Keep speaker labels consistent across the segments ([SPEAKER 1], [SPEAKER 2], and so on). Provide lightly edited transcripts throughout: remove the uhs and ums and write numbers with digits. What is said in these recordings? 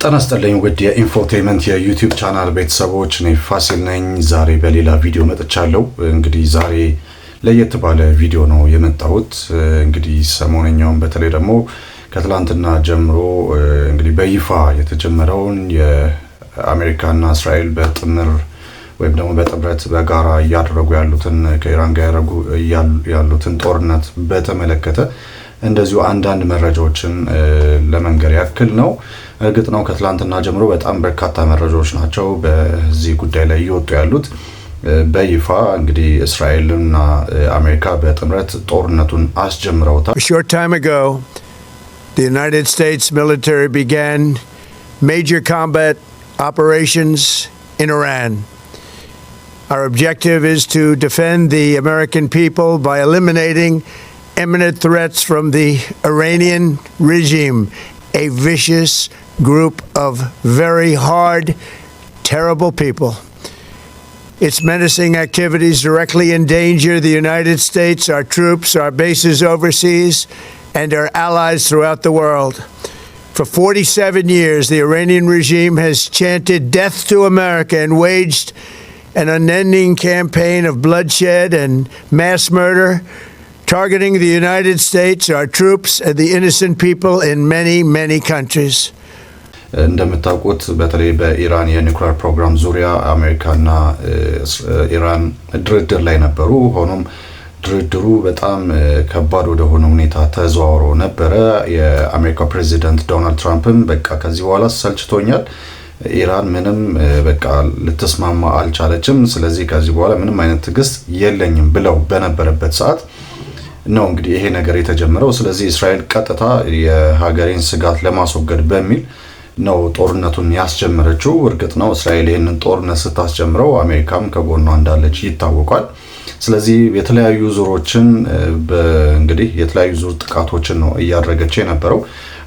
[SPEAKER 1] ጤና ይስጥልኝ ውድ የኢንፎቴይመንት የዩቲዩብ ቻናል ቤተሰቦች ነኝ ፋሲል ነኝ። ዛሬ በሌላ ቪዲዮ መጥቻለሁ። እንግዲህ ዛሬ ለየት ባለ ቪዲዮ ነው የመጣሁት። እንግዲህ ሰሞነኛውን በተለይ ደግሞ ከትላንትና ጀምሮ እንግዲህ በይፋ የተጀመረውን የአሜሪካና እስራኤል በጥምር ወይም ደግሞ በጥምረት በጋራ ያደረጉ ያሉትን ከኢራን ጋር ያሉትን ጦርነት በተመለከተ እንደዚሁ አንዳንድ መረጃዎችን ለመንገር ያክል ነው። እርግጥ ነው ከትላንትና ጀምሮ በጣም በርካታ መረጃዎች ናቸው በዚህ ጉዳይ ላይ እየወጡ ያሉት። በይፋ እንግዲህ እስራኤልና አሜሪካ በጥምረት ጦርነቱን አስጀምረውታል።
[SPEAKER 2] A short time ago, the United States military began major combat operations in Iran. Our objective is to defend the American people by eliminating imminent threats from the Iranian regime, a vicious group of very hard, terrible people. Its menacing activities directly endanger the United States, our troops, our bases overseas, and our allies throughout the world. For 47 years, the Iranian regime has chanted death to America and waged an unending campaign of bloodshed and mass murder, targeting the United States, our troops, and the innocent people in many, many countries.
[SPEAKER 1] እንደምታውቁት በተለይ በኢራን የኒውክሌር ፕሮግራም ዙሪያ አሜሪካና ኢራን ድርድር ላይ ነበሩ። ሆኖም ድርድሩ በጣም ከባድ ወደ ሆነ ሁኔታ ተዘዋውሮ ነበረ። የአሜሪካ ፕሬዚዳንት ዶናልድ ትራምፕም በቃ ከዚህ በኋላ ሰልችቶኛል፣ ኢራን ምንም በቃ ልትስማማ አልቻለችም፣ ስለዚህ ከዚህ በኋላ ምንም አይነት ትዕግስት የለኝም ብለው በነበረበት ሰዓት ነው እንግዲህ ይሄ ነገር የተጀመረው። ስለዚህ እስራኤል ቀጥታ የሀገሬን ስጋት ለማስወገድ በሚል ነው ጦርነቱን ያስጀመረችው። እርግጥ ነው እስራኤል ይሄንን ጦርነት ስታስጀምረው አሜሪካም ከጎኗ እንዳለች ይታወቃል። ስለዚህ የተለያዩ ዙሮችን እንግዲህ የተለያዩ ዙር ጥቃቶችን ነው እያደረገች የነበረው።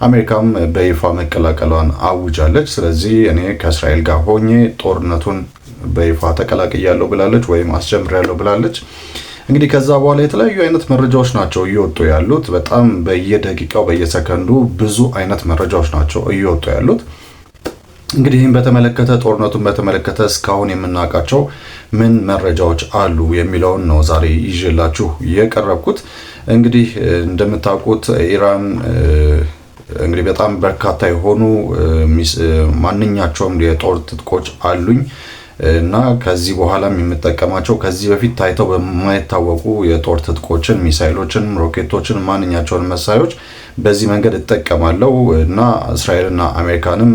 [SPEAKER 1] አሜሪካም በይፋ መቀላቀሏን አውጃለች። ስለዚህ እኔ ከእስራኤል ጋር ሆኜ ጦርነቱን በይፋ ተቀላቅያለሁ ብላለች ወይም አስጀምሬያለሁ ብላለች። እንግዲህ ከዛ በኋላ የተለያዩ አይነት መረጃዎች ናቸው እየወጡ ያሉት። በጣም በየደቂቃው በየሰከንዱ ብዙ አይነት መረጃዎች ናቸው እየወጡ ያሉት። እንግዲህ ይህን በተመለከተ ጦርነቱን በተመለከተ እስካሁን የምናውቃቸው ምን መረጃዎች አሉ የሚለውን ነው ዛሬ ይዤላችሁ የቀረብኩት። እንግዲህ እንደምታውቁት ኢራን እንግዲህ በጣም በርካታ የሆኑ ማንኛቸውም የጦር ትጥቆች አሉኝ እና ከዚህ በኋላም የምጠቀማቸው ከዚህ በፊት ታይተው በማይታወቁ የጦር ትጥቆችን፣ ሚሳኤሎችን፣ ሮኬቶችን ማንኛቸውን መሳሪያዎች በዚህ መንገድ እጠቀማለሁ እና እስራኤልና አሜሪካንም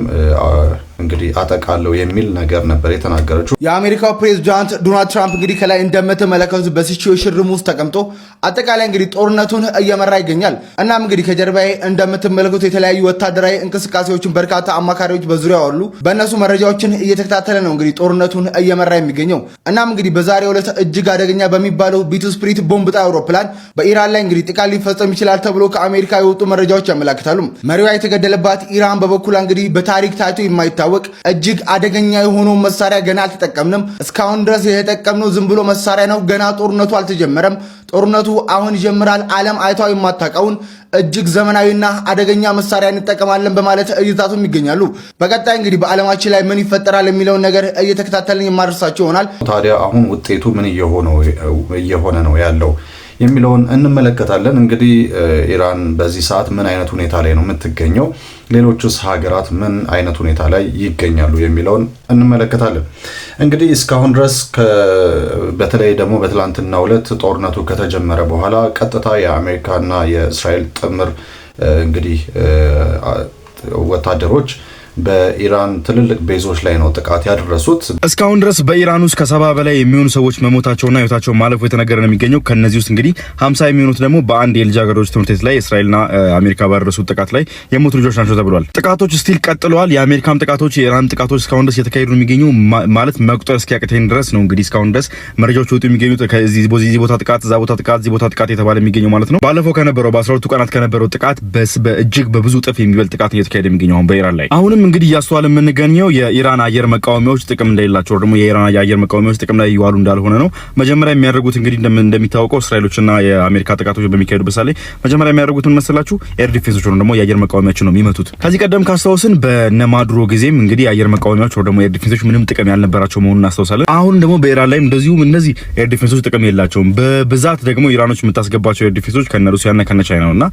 [SPEAKER 1] እንግዲህ አጠቃለው የሚል ነገር ነበር የተናገረችው።
[SPEAKER 3] የአሜሪካው ፕሬዝዳንት ዶናልድ ትራምፕ እንግዲህ ከላይ እንደምትመለከቱት በሲቹዌሽን ሩም ውስጥ ተቀምጦ አጠቃላይ እንግዲህ ጦርነቱን እየመራ ይገኛል። እናም እንግዲህ ከጀርባዬ እንደምትመለከቱት የተለያዩ ወታደራዊ እንቅስቃሴዎችን በርካታ አማካሪዎች በዙሪያው አሉ። በእነሱ መረጃዎችን እየተከታተለ ነው እንግዲህ ጦርነቱን እየመራ የሚገኘው። እናም እንግዲህ በዛሬው ዕለት እጅግ አደገኛ በሚባለው ቢቱ ስፕሪት ቦምብ ጣይ አውሮፕላን በኢራን ላይ እንግዲህ ጥቃት ሊፈጸም ይችላል ተብሎ ከአሜሪካ የወጡ መረጃዎች ያመለክታሉ። መሪዋ የተገደለባት ኢራን በበኩሏ እንግዲህ በታሪክ ታይቶ የማይታወቅ እጅግ አደገኛ የሆነው መሳሪያ ገና አልተጠቀምንም፣ እስካሁን ድረስ የተጠቀምነው ዝም ብሎ መሳሪያ ነው፣ ገና ጦርነቱ አልተጀመረም፣ ጦርነቱ አሁን ይጀምራል፣ ዓለም አይታው የማታውቀውን እጅግ ዘመናዊና አደገኛ መሳሪያ እንጠቀማለን በማለት እይታቱም ይገኛሉ። በቀጣይ እንግዲህ በዓለማችን ላይ ምን ይፈጠራል የሚለውን ነገር እየተከታተልን የማድረሳቸው ይሆናል።
[SPEAKER 1] ታዲያ አሁን ውጤቱ ምን እየሆነ ነው ያለው የሚለውን እንመለከታለን። እንግዲህ ኢራን በዚህ ሰዓት ምን አይነት ሁኔታ ላይ ነው የምትገኘው፣ ሌሎችስ ሀገራት ምን አይነት ሁኔታ ላይ ይገኛሉ የሚለውን እንመለከታለን። እንግዲህ እስካሁን ድረስ በተለይ ደግሞ በትላንትናው ዕለት ጦርነቱ ከተጀመረ በኋላ ቀጥታ የአሜሪካና የእስራኤል ጥምር እንግዲህ ወታደሮች በኢራን ትልልቅ ቤዞች ላይ ነው ጥቃት ያደረሱት።
[SPEAKER 4] እስካሁን ድረስ በኢራን ውስጥ ከ70 በላይ የሚሆኑ ሰዎች መሞታቸውና ህይወታቸው ማለፉ የተነገረ ነው የሚገኘው። ከነዚህ ውስጥ እንግዲህ 50 የሚሆኑት ደግሞ በአንድ የልጃገረዶች ትምህርት ቤት ላይ እስራኤልና አሜሪካ ባደረሱት ጥቃት ላይ የሞቱ ልጆች ናቸው ተብሏል። ጥቃቶች ስቲል ቀጥለዋል። የአሜሪካም ጥቃቶች የኢራን ጥቃቶች እስካሁን ድረስ የተካሄዱ ነው የሚገኙ ማለት መቁጠር እስኪያቅተን ድረስ ነው እንግዲህ እስካሁን ድረስ መረጃዎች ወጡ የሚገኙት። ከዚህ ቦታ ጥቃት፣ እዛ ቦታ ጥቃት፣ እዚህ ቦታ ጥቃት የተባለ የሚገኘው ማለት ነው። ባለፈው ከነበረው በ12 ቀናት ከነበረው ጥቃት በእጅግ በብዙ ጥፍ የሚበልጥ ጥቃት እየተካሄደ የሚገኘው አሁን በኢራን ላይ። አሁንም እንግዲህ እያስተዋለ የምንገኘው የኢራን አየር መቃወሚያዎች ጥቅም እንደሌላቸው ደግሞ የኢራን አየር መቃወሚያዎች ጥቅም ላይ ይዋሉ እንዳልሆነ ነው። መጀመሪያ የሚያደርጉት እንግዲህ እንደሚታወቀው እስራኤሎችና የአሜሪካ ጥቃቶች በሚካሄዱበት ሳለ መጀመሪያ የሚያደርጉት ምን መሰላችሁ? ኤር ዲፌንሶች ነው ደግሞ የአየር መቃወሚያዎችን ነው የሚመቱት። ከዚህ ቀደም ካስታውስን በነማድሮ ጊዜም እንግዲህ የአየር መቃወሚያዎች ወይ ደግሞ ኤር ዲፌንሶች ምንም ጥቅም ያልነበራቸው መሆኑን እናስታውሳለን። አሁን ደግሞ በኢራን ላይም እንደዚሁ እነዚህ ኤር ዲፌንሶች ጥቅም የላቸውም። በብዛት ደግሞ ኢራኖች የምታስገባቸው ኤር ዲፌንሶች ከሩሲያና ከቻይና ነውና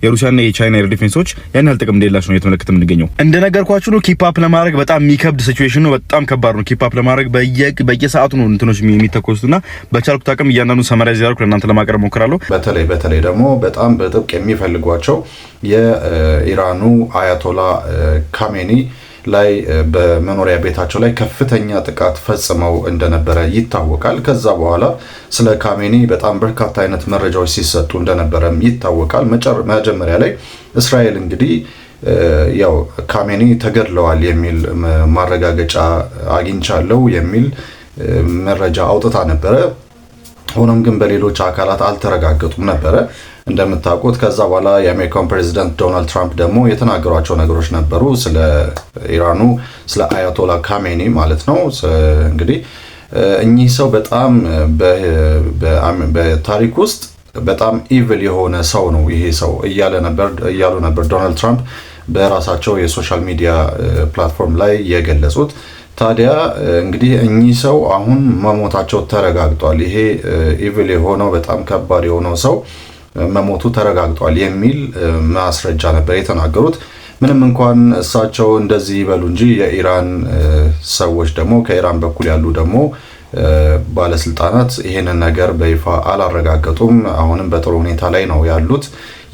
[SPEAKER 4] የሩሲያና የቻይና ኤር ዲፌንሶች ያን ያህል ጥቅም እንደሌላቸው ነው የተመለከተ የምንገኘው። እንደነገርኳችሁ ነው ኪፕ አፕ ለማድረግ በጣም የሚከብድ ሲቹዌሽን ነው። በጣም ከባድ ነው ኪፕ አፕ ለማድረግ በየሰዓቱ ነው እንትኖች የሚተኮሱትና በቻልኩት አቅም እያንዳንዱ ሰማራይዝ ያደርኩ ለእናንተ ለማቅረብ ሞክራለሁ። በተለይ ደግሞ በጣም በጥብቅ የሚፈልጓቸው የኢራኑ አያቶላ ካሜኒ ላይ በመኖሪያ ቤታቸው ላይ ከፍተኛ ጥቃት ፈጽመው እንደነበረ ይታወቃል። ከዛ በኋላ ስለ ካሜኒ በጣም በርካታ አይነት መረጃዎች ሲሰጡ እንደነበረም ይታወቃል። መጀመሪያ ላይ እስራኤል እንግዲህ ያው ካሜኒ ተገድለዋል የሚል ማረጋገጫ አግኝቻለሁ የሚል መረጃ አውጥታ ነበረ። ሆኖም ግን በሌሎች አካላት አልተረጋገጡም ነበረ እንደምታውቁት። ከዛ በኋላ የአሜሪካን ፕሬዚዳንት ዶናልድ ትራምፕ ደግሞ የተናገሯቸው ነገሮች ነበሩ ስለ ኢራኑ ስለ አያቶላ ካሜኒ ማለት ነው። እንግዲህ እኚህ ሰው በጣም በታሪክ ውስጥ በጣም ኢቪል የሆነ ሰው ነው ይሄ ሰው እያሉ ነበር ዶናልድ ትራምፕ በራሳቸው የሶሻል ሚዲያ ፕላትፎርም ላይ የገለጹት። ታዲያ እንግዲህ እኚህ ሰው አሁን መሞታቸው ተረጋግጧል። ይሄ ኢቪል የሆነው በጣም ከባድ የሆነው ሰው መሞቱ ተረጋግጧል የሚል ማስረጃ ነበር የተናገሩት። ምንም እንኳን እሳቸው እንደዚህ ይበሉ እንጂ የኢራን ሰዎች ደግሞ ከኢራን በኩል ያሉ ደግሞ ባለስልጣናት ይሄንን ነገር በይፋ አላረጋገጡም። አሁንም በጥሩ ሁኔታ ላይ ነው ያሉት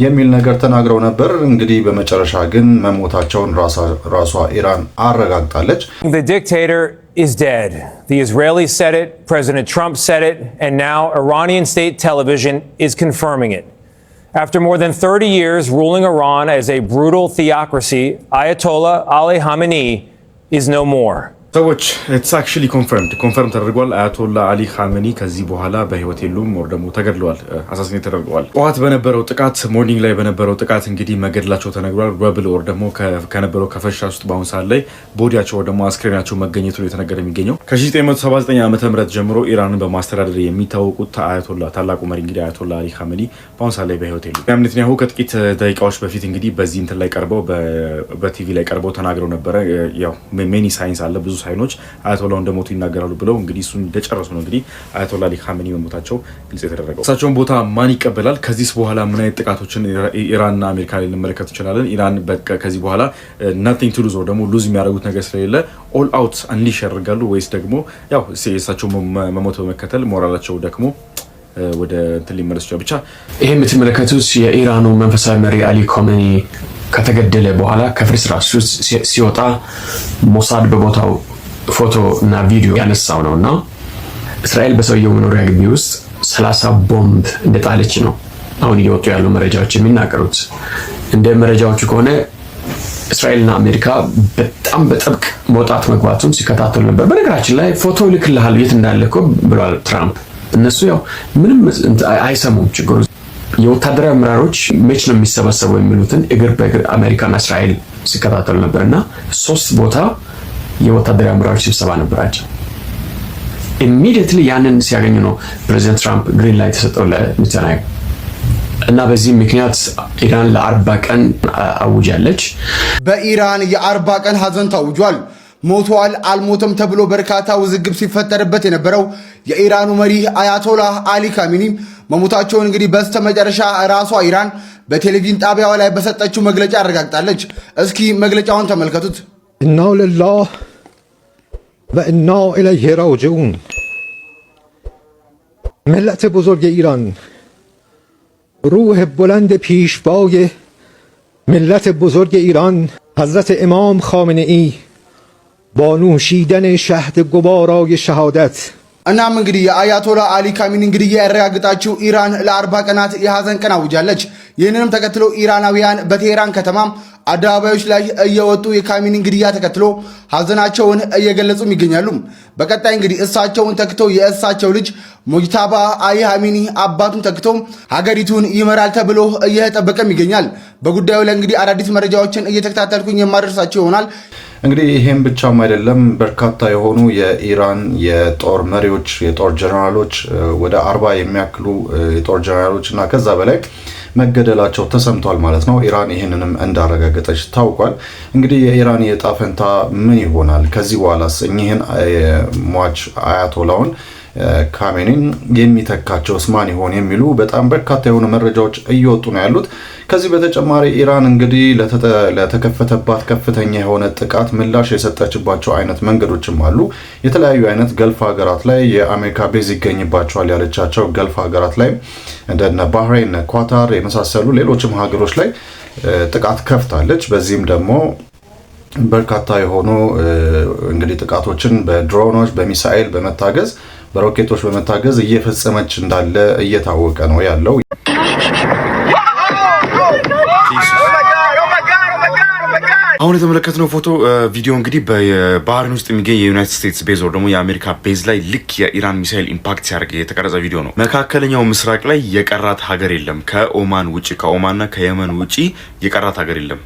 [SPEAKER 4] የሚል ነገር ተናግረው ነበር። እንግዲህ በመጨረሻ ግን መሞታቸውን ራሷ ኢራን አረጋግጣለች።
[SPEAKER 5] The dictator is dead. The Israelis said it, President Trump said it, and now Iranian state television is confirming it. After more than 30 years ruling Iran as a brutal theocracy, Ayatollah Ali Khamenei is no more.
[SPEAKER 4] ሰዎች ኢትስ አክቹሊ ኮንፈርም ተደርጓል። አያቶላ አሊ ኻሜኒ ከዚህ በኋላ በህይወት የሉም ወር ደግሞ ተገድለዋል፣ አሳሲኔት ተደርገዋል። ጠዋት በነበረው ጥቃት ሞርኒንግ ላይ በነበረው ጥቃት እንግዲህ መገደላቸው ተነግሯል። ረብል ወር ደግሞ ከነበረው ከፈሻ ውስጥ በአሁን ሰዓት ላይ ቦዲያቸው ወር ደግሞ አስክሬናቸው መገኘቱ ነው የተነገረ የሚገኘው። ከ1979 ዓመተ ምህረት ጀምሮ ኢራንን በማስተዳደር የሚታወቁት አያቶላ ታላቁ መሪ እንግዲህ አያቶላ አሊ ኻሜኒ በአሁን ሰዓት ላይ በህይወት የሉም። ኔታንያሁ ከጥቂት ደቂቃዎች በፊት እንግዲህ በዚህ እንትን ላይ ቀርበው በቲቪ ላይ ቀርበው ተናግረው ነበረ። ያው ሜኒ ሳይንስ አለ ብዙ ሳይኖች አያቶላው እንደሞቱ ይናገራሉ ብለው እንግዲህ እሱን እንደጨረሱ ነው እንግዲህ አያቶላ አሊ ኻሜኒ መሞታቸው ግልጽ የተደረገው። እሳቸውን ቦታ ማን ይቀበላል? ከዚህ በኋላ ምን አይነት ጥቃቶችን ኢራንና አሜሪካ ላይ ልንመለከት እንችላለን? ኢራን በቃ ከዚህ በኋላ nothing to lose ደግሞ ሉዝ የሚያደርጉት ነገር ስለሌለ ኦል አውት አንሊሽ ያደርጋሉ ወይስ ደግሞ ያው እሳቸው መሞት በመከተል ሞራላቸው ደክሞ ወደ እንትን ሊመለሱ ብቻ።
[SPEAKER 6] ይሄ የምትመለከቱት የኢራኑ መንፈሳዊ መሪ አሊ ኻሜኒ ከተገደለ በኋላ ከፍርስራሹ ሲወጣ ሞሳድ በቦታው ፎቶ እና ቪዲዮ ያነሳው ነውና እስራኤል በሰውየው መኖሪያ ግቢ ውስጥ 30 ቦምብ እንደጣለች ነው አሁን እየወጡ ያሉ መረጃዎች የሚናገሩት። እንደ መረጃዎቹ ከሆነ እስራኤልና አሜሪካ በጣም በጥብቅ መውጣት መግባቱን ሲከታተሉ ነበር። በነገራችን ላይ ፎቶ ልክልሃል የት እንዳለ እኮ ብሏል ትራምፕ። እነሱ ያው ምንም አይሰሙም። ችግሩ የወታደራዊ አመራሮች መች ነው የሚሰበሰበው የሚሉትን እግር በእግር አሜሪካና እስራኤል ሲከታተሉ ነበርና 3 ቦታ የወታደራዊ አመራሮች ስብሰባ ነበራቸው። ኢሚዲየትሊ ያንን ሲያገኙ ነው ፕሬዚደንት ትራምፕ ግሪን ላይት ተሰጠው ለኔታንያሁ እና በዚህ ምክንያት ኢራን ለ40 ቀን አውጃለች።
[SPEAKER 3] በኢራን የ40 ቀን ሀዘን ታውጇል። ሞቷል አልሞተም ተብሎ በርካታ ውዝግብ ሲፈጠርበት የነበረው የኢራኑ መሪ አያቶላህ አሊ ኻሜኒ መሞታቸውን እንግዲህ በስተመጨረሻ ራሷ ኢራን በቴሌቪዥን ጣቢያዋ ላይ በሰጠችው መግለጫ አረጋግጣለች። እስኪ መግለጫውን ተመልከቱት።
[SPEAKER 7] ኢና ሊላህ ወኢና ኢለይሂ ራጂዑን። ملت بزرگ ایران، روح بلند پیشوای ملت بزرگ ایران حضرت امام خامنه ای با نوشیدن شهد گوارای شهادت
[SPEAKER 3] እናም እንግዲህ የአያቶላ አሊ ካሚኒ እንግዲህ ያረጋግጣችው ኢራን ለ40 ቀናት የሐዘን ቀን አውጃለች። ይህንንም ተከትሎ ኢራናውያን በቴህራን ከተማ አደባባዮች ላይ እየወጡ የካሚኒ ግድያ ተከትሎ ሐዘናቸውን እየገለጹም ይገኛሉ። በቀጣይ እንግዲህ እሳቸውን ተክቶ የእሳቸው ልጅ ሙጅታባ አሊ ካሚኒ አባቱን ተክቶ ሀገሪቱን ይመራል ተብሎ እየተጠበቀም ይገኛል። በጉዳዩ ላይ እንግዲህ አዳዲስ መረጃዎችን እየተከታተልኩኝ የማደርሳቸው ይሆናል።
[SPEAKER 1] እንግዲህ ይሄም ብቻም አይደለም፣ በርካታ የሆኑ የኢራን የጦር መሪዎች የጦር ጀነራሎች ወደ 40 የሚያክሉ የጦር ጀነራሎች እና ከዛ በላይ መገደላቸው ተሰምቷል ማለት ነው። ኢራን ይህንንም እንዳረጋገጠች ታውቋል። እንግዲህ የኢራን የዕጣ ፈንታ ምን ይሆናል? ከዚህ በኋላስ እኚህን ሟች አያቶላውን ካሜኒን የሚተካቸውስ ማን ይሆን የሚሉ በጣም በርካታ የሆኑ መረጃዎች እየወጡ ነው ያሉት። ከዚህ በተጨማሪ ኢራን እንግዲህ ለተከፈተባት ከፍተኛ የሆነ ጥቃት ምላሽ የሰጠችባቸው አይነት መንገዶችም አሉ። የተለያዩ አይነት ገልፍ ሀገራት ላይ የአሜሪካ ቤዝ ይገኝባቸዋል ያለቻቸው ገልፍ ሀገራት ላይ እንደነ ባህሬን፣ ኳታር የመሳሰሉ ሌሎችም ሀገሮች ላይ ጥቃት ከፍታለች። በዚህም ደግሞ በርካታ የሆኑ እንግዲህ ጥቃቶችን በድሮኖች በሚሳኤል በመታገዝ በሮኬቶች በመታገዝ እየፈጸመች እንዳለ እየታወቀ ነው ያለው።
[SPEAKER 4] አሁን የተመለከትነው ፎቶ ቪዲዮ እንግዲህ በባህሬን ውስጥ የሚገኝ የዩናይትድ ስቴትስ ቤዝ ወር ደግሞ የአሜሪካ ቤዝ ላይ ልክ የኢራን ሚሳይል ኢምፓክት ሲያደርግ የተቀረጸ ቪዲዮ ነው። መካከለኛው ምስራቅ ላይ የቀራት ሀገር የለም ከኦማን ውጪ፣ ከኦማንና ከየመን ውጪ የቀራት ሀገር የለም።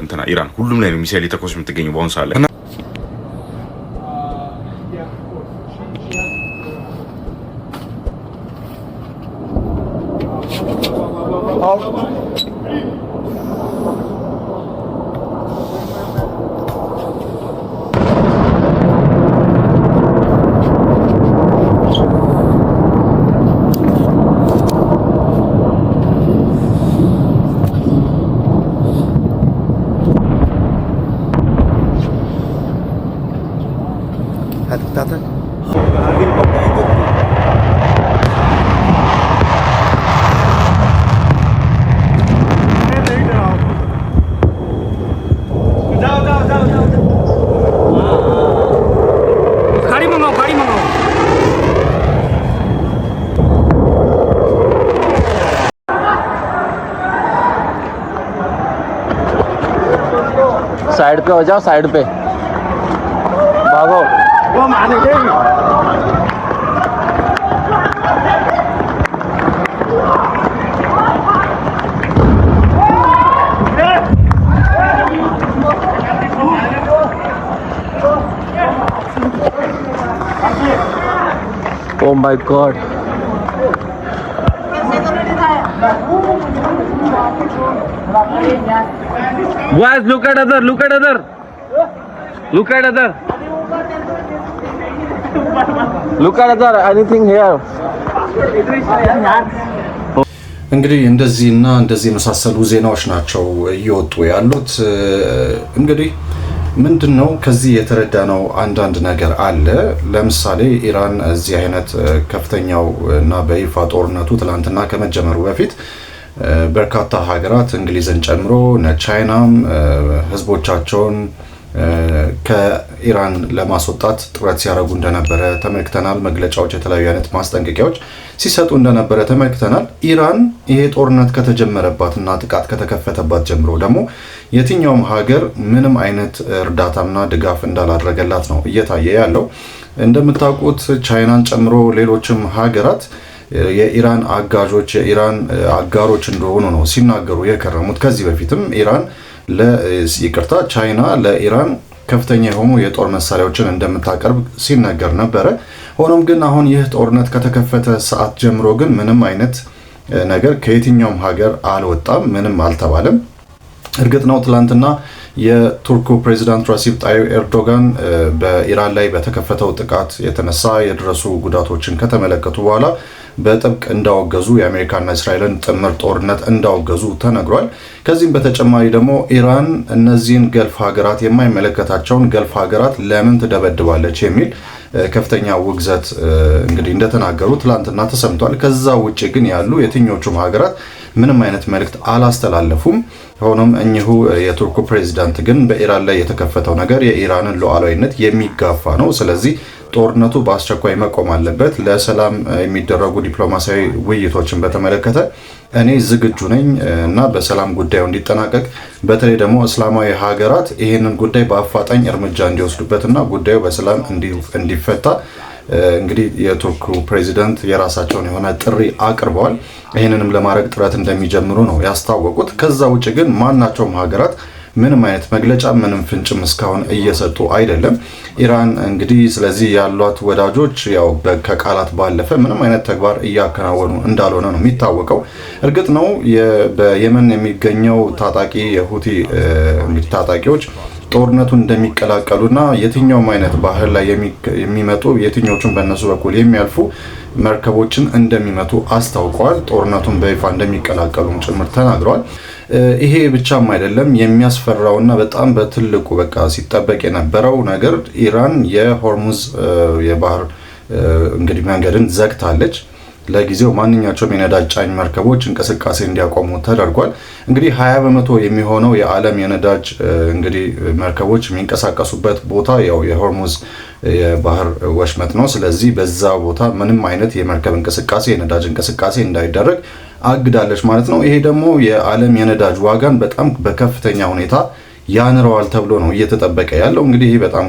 [SPEAKER 4] እንትና ኢራን ሁሉም ላይ ነው ሚሳይል የተኮሰች የምትገኘው በአሁኑ ሰዓት ላይ።
[SPEAKER 8] साइड पे हो जाओ, साइड पे भागो। वो माने Oh my God. Guys, look at other. Look at other. Look at other. Look at other. Anything here?
[SPEAKER 1] እንግዲህ እንደዚህና እንደዚህ የመሳሰሉ ዜናዎች ናቸው እየወጡ ያሉት። እንግዲህ ምንድነው ከዚህ የተረዳነው አንዳንድ ነገር አለ። ለምሳሌ ኢራን እዚህ አይነት ከፍተኛው እና በይፋ ጦርነቱ ትላንትና ከመጀመሩ በፊት በርካታ ሀገራት እንግሊዝን ጨምሮ ቻይናም ህዝቦቻቸውን ከኢራን ለማስወጣት ጥረት ሲያደርጉ እንደነበረ ተመልክተናል። መግለጫዎች፣ የተለያዩ አይነት ማስጠንቀቂያዎች ሲሰጡ እንደነበረ ተመልክተናል። ኢራን ይሄ ጦርነት ከተጀመረባትና ጥቃት ከተከፈተባት ጀምሮ ደግሞ የትኛውም ሀገር ምንም አይነት እርዳታና ድጋፍ እንዳላደረገላት ነው እየታየ ያለው። እንደምታውቁት ቻይናን ጨምሮ ሌሎችም ሀገራት የኢራን አጋዦች የኢራን አጋሮች እንደሆኑ ነው ሲናገሩ የከረሙት። ከዚህ በፊትም ቻይና ለኢራን ከፍተኛ የሆኑ የጦር መሳሪያዎችን እንደምታቀርብ ሲነገር ነበረ። ሆኖም ግን አሁን ይህ ጦርነት ከተከፈተ ሰዓት ጀምሮ ግን ምንም አይነት ነገር ከየትኛውም ሀገር አልወጣም፣ ምንም አልተባለም። እርግጥ ነው ትላንትና የቱርኩ ፕሬዚዳንት ረሲፕ ጣይብ ኤርዶጋን በኢራን ላይ በተከፈተው ጥቃት የተነሳ የደረሱ ጉዳቶችን ከተመለከቱ በኋላ በጥብቅ እንዳወገዙ የአሜሪካና እስራኤልን ጥምር ጦርነት እንዳወገዙ ተነግሯል። ከዚህም በተጨማሪ ደግሞ ኢራን እነዚህን ገልፍ ሀገራት የማይመለከታቸውን ገልፍ ሀገራት ለምን ትደበድባለች የሚል ከፍተኛ ውግዘት እንግዲህ እንደተናገሩ ትላንትና ተሰምቷል። ከዛ ውጪ ግን ያሉ የትኞቹም ሀገራት ምንም አይነት መልእክት አላስተላለፉም። ሆኖም እኚሁ የቱርኩ ፕሬዚዳንት ግን በኢራን ላይ የተከፈተው ነገር የኢራንን ሉዓላዊነት የሚጋፋ ነው፣ ስለዚህ ጦርነቱ በአስቸኳይ መቆም አለበት፣ ለሰላም የሚደረጉ ዲፕሎማሲያዊ ውይይቶችን በተመለከተ እኔ ዝግጁ ነኝ እና በሰላም ጉዳዩ እንዲጠናቀቅ በተለይ ደግሞ እስላማዊ ሀገራት ይህንን ጉዳይ በአፋጣኝ እርምጃ እንዲወስዱበትና ጉዳዩ በሰላም እንዲፈታ እንግዲህ የቱርኩ ፕሬዚዳንት የራሳቸውን የሆነ ጥሪ አቅርበዋል። ይህንንም ለማድረግ ጥረት እንደሚጀምሩ ነው ያስታወቁት። ከዛ ውጭ ግን ማናቸውም ሀገራት ምንም አይነት መግለጫ ምንም ፍንጭም እስካሁን እየሰጡ አይደለም። ኢራን እንግዲህ ስለዚህ ያሏት ወዳጆች ያው ከቃላት ባለፈ ምንም አይነት ተግባር እያከናወኑ እንዳልሆነ ነው የሚታወቀው። እርግጥ ነው በየመን የሚገኘው ታጣቂ የሁቲ እንግዲህ ታጣቂዎች ጦርነቱን እንደሚቀላቀሉና የትኛውም አይነት ባህር ላይ የሚመጡ የትኞቹን በእነሱ በኩል የሚያልፉ መርከቦችን እንደሚመቱ አስታውቀዋል። ጦርነቱን በይፋ እንደሚቀላቀሉም ጭምር ተናግረዋል። ይሄ ብቻም አይደለም፣ የሚያስፈራውና በጣም በትልቁ በቃ ሲጠበቅ የነበረው ነገር ኢራን የሆርሙዝ የባህር እንግዲህ መንገድን ዘግታለች። ለጊዜው ማንኛቸውም የነዳጅ ጫኝ መርከቦች እንቅስቃሴ እንዲያቆሙ ተደርጓል። እንግዲህ 20% የሚሆነው የዓለም የነዳጅ እንግዲህ መርከቦች የሚንቀሳቀሱበት ቦታ ያው የሆርሙዝ የባህር ወሽመጥ ነው። ስለዚህ በዛ ቦታ ምንም አይነት የመርከብ እንቅስቃሴ የነዳጅ እንቅስቃሴ እንዳይደረግ አግዳለች ማለት ነው። ይሄ ደግሞ የዓለም የነዳጅ ዋጋን በጣም በከፍተኛ ሁኔታ ያንረዋል ተብሎ ነው እየተጠበቀ ያለው። እንግዲህ ይህ በጣም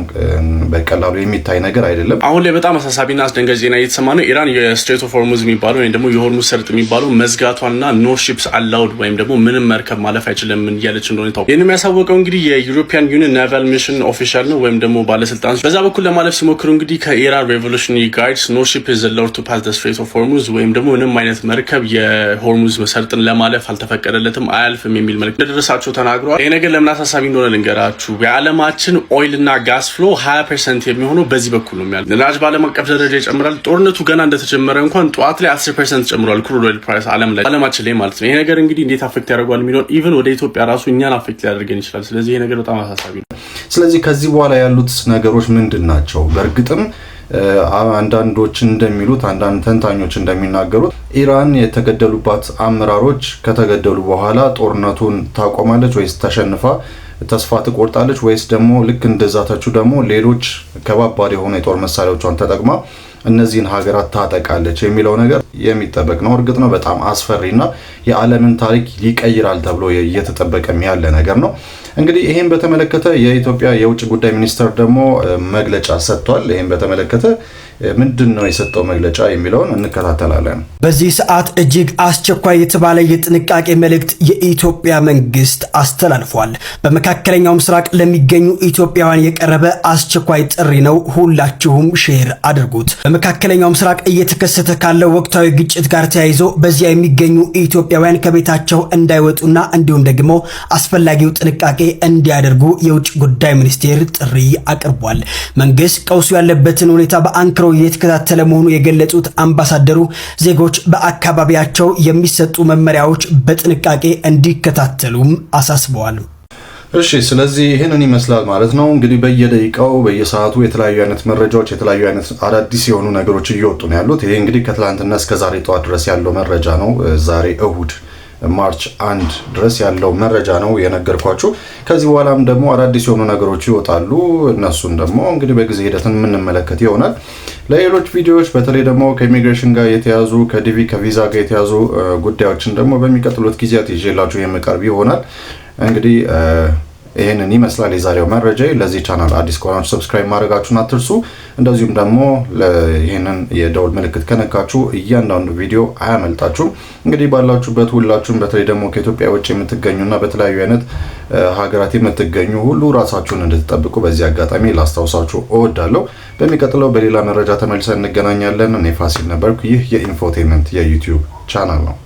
[SPEAKER 1] በቀላሉ የሚታይ ነገር አይደለም።
[SPEAKER 9] አሁን ላይ በጣም አሳሳቢና አስደንጋጭ ዜና እየተሰማ ነው። ኢራን የስትሬት ኦፍ ሆርሙዝ የሚባለው ወይም ደግሞ የሆርሙዝ ሰርጥ የሚባለው መዝጋቷና ኖ ሺፕስ አላውድ ወይም ደግሞ ምንም መርከብ ማለፍ አይችልም እያለች እንደሆነ ታውቋል። ይህን የሚያሳወቀው እንግዲህ የዩሮፒያን ዩኒየን ናቫል ሚሽን ኦፊሻል ነው ወይም ደግሞ ባለስልጣን በዛ በኩል ለማለፍ ሲሞክሩ እንግዲህ ከኢራን ሬቮሉሽነሪ ጋርድስ ኖ ሺፕ ኢዝ አላውድ ቱ ፓስ ዘ ስትሬት ኦፍ ሆርሙዝ ወይም ደግሞ ምንም አይነት መርከብ የሆርሙዝ ሰርጥን ለማለፍ አልተፈቀደለትም፣ አያልፍም የሚል መልእክት እንደደረሳቸው ተናግረዋል። ይህ ነገር ለምን አሳሳቢ እንደሆነ ልንገራችሁ። የዓለማችን ኦይል እና ጋዝ ፍሎ 20% የሚሆነው በዚህ በኩል ነው የሚያለው። ነዳጅ በዓለም አቀፍ ደረጃ ይጨምራል። ጦርነቱ ገና እንደተጀመረ እንኳን ጠዋት ላይ 10% ጨምሯል ክሩድ ኦይል ፕራይስ ዓለማችን ላይ ማለት ነው። ይሄ ነገር እንግዲህ እንዴት አፌክት ያደርጓል የሚለውን ኢቭን ወደ ኢትዮጵያ ራሱ እኛን አፌክት ሊያደርገን ይችላል። ስለዚህ ይሄ ነገር በጣም አሳሳቢ ነው።
[SPEAKER 1] ስለዚህ ከዚህ በኋላ ያሉት ነገሮች ምንድን ናቸው? በእርግጥም አንዳንዶች እንደሚሉት አንዳንድ ተንታኞች እንደሚናገሩት ኢራን የተገደሉባት አመራሮች ከተገደሉ በኋላ ጦርነቱን ታቆማለች ወይስ ተሸንፋ ተስፋ ትቆርጣለች ወይስ ደግሞ ልክ እንደዛታችሁ ደግሞ ሌሎች ከባባድ የሆኑ የጦር መሳሪያዎቿን ተጠቅማ እነዚህን ሀገራት ታጠቃለች የሚለው ነገር የሚጠበቅ ነው። እርግጥ ነው በጣም አስፈሪና የዓለምን ታሪክ ሊቀይራል ተብሎ እየተጠበቀም ያለ ነገር ነው። እንግዲህ ይሄን በተመለከተ የኢትዮጵያ የውጭ ጉዳይ ሚኒስትር ደግሞ መግለጫ ሰጥቷል። ይሄን በተመለከተ ምንድን ነው የሰጠው መግለጫ የሚለውን እንከታተላለን።
[SPEAKER 10] በዚህ ሰዓት እጅግ አስቸኳይ የተባለ የጥንቃቄ መልእክት የኢትዮጵያ መንግስት አስተላልፏል። በመካከለኛው ምስራቅ ለሚገኙ ኢትዮጵያውያን የቀረበ አስቸኳይ ጥሪ ነው። ሁላችሁም ሼር አድርጉት። በመካከለኛው ምስራቅ እየተከሰተ ካለው ወቅታዊ ግጭት ጋር ተያይዞ በዚያ የሚገኙ ኢትዮጵያውያን ከቤታቸው እንዳይወጡና እንዲሁም ደግሞ አስፈላጊው ጥንቃቄ እንዲያደርጉ የውጭ ጉዳይ ሚኒስቴር ጥሪ አቅርቧል። መንግስት ቀውሱ ያለበትን ሁኔታ በአንክሮ እየተከታተለ መሆኑ የገለጹት አምባሳደሩ ዜጎች በአካባቢያቸው የሚሰጡ መመሪያዎች በጥንቃቄ እንዲከታተሉም አሳስበዋል።
[SPEAKER 1] እሺ፣ ስለዚህ ይህንን ይመስላል ማለት ነው። እንግዲህ በየደቂቃው በየሰዓቱ የተለያዩ አይነት መረጃዎች የተለያዩ አይነት አዳዲስ የሆኑ ነገሮች እየወጡ ነው ያሉት። ይሄ እንግዲህ ከትላንትና እስከ ዛሬ ጠዋት ድረስ ያለው መረጃ ነው። ዛሬ እሁድ ማርች 1 ድረስ ያለው መረጃ ነው የነገርኳችሁ። ከዚህ በኋላም ደግሞ አዳዲስ የሆኑ ነገሮች ይወጣሉ። እነሱን ደግሞ እንግዲህ በጊዜ ሂደትን የምንመለከት ይሆናል። ለሌሎች ቪዲዮዎች በተለይ ደግሞ ከኢሚግሬሽን ጋር የተያዙ ከዲቪ ከቪዛ ጋር የተያዙ ጉዳዮችን ደግሞ በሚቀጥሉት ጊዜያት ይዤላችሁ የምቀርብ ይሆናል። እንግዲህ ይህንን ይመስላል የዛሬው መረጃ። ለዚህ ቻናል አዲስ ከሆናችሁ ሰብስክራይብ ማድረጋችሁን አትርሱ። እንደዚሁም ደግሞ ይህንን የደውል ምልክት ከነካችሁ እያንዳንዱ ቪዲዮ አያመልጣችሁም። እንግዲህ ባላችሁበት ሁላችሁም በተለይ ደግሞ ከኢትዮጵያ ውጭ የምትገኙና በተለያዩ አይነት ሀገራት የምትገኙ ሁሉ ራሳችሁን እንድትጠብቁ በዚህ አጋጣሚ ላስታውሳችሁ እወዳለሁ። በሚቀጥለው በሌላ መረጃ ተመልሰን እንገናኛለን። እኔ ፋሲል ነበርኩ። ይህ የኢንፎቴመንት የዩቲዩብ ቻናል ነው።